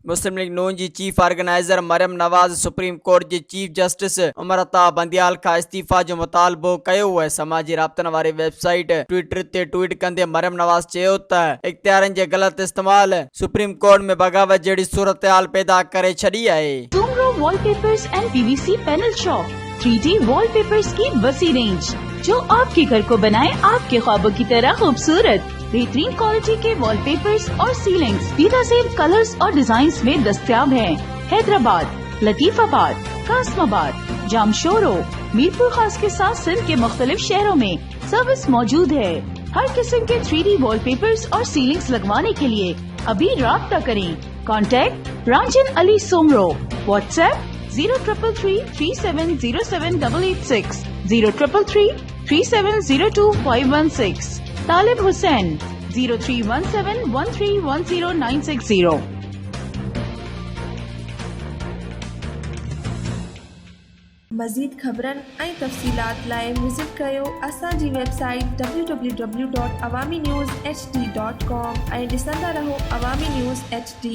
मुस्लिम league नून जी chief organiser Maryam नवाज़ supreme court जे chief justice Umar Ata Bandial खां इस्तीफ़ा जो मुतालबो कयो आहे। समाजी राब्तनि वारी वेबसाइट ट्विटर ते ट्वीट कंदे मरियम नवाज़ चयो त इख्तियारनि जे गलत इस्तेमाल सुप्रीम कोर्ट में बगावत जहिड़ी सूरत-हाल पैदा करे छॾी आहे। Soomro wallpapers and PVC panel shop 3D wallpapers की वसी रेंज जो आपके घर को बनाए आपके ख्वाबों की तरह खूबसूरत। बेहतरीन क्वालिटी के वॉलपेपर्स और सीलिंग्स बेहतरीन कलर्स और डिजाइन्स में दस्तयाब हैं। हैदराबाद, लतीफाबाद, कासमाबाद, जामशोरो, मीरपुर खास के साथ सिंध के मुख्तलिफ शहरों में सर्विस मौजूद है। हर किस्म के 3D वॉलपेपर्स और सीलिंग्स लगवाने के लिए अभी राब्ता करें। कॉन्टैक्ट रांझन अली सोमरो। व्हाट्सएप 0333370786 03333702 तालिब हुसैन 0317131090। मज़ीद ख़बरनि ऐं तफ़सीलात लाइ विज़िट कयो असांजी वेबसाइट www.awamiNewsHD.com ऐं ॾिसंदा रहो अवामी न्यूज़ HD।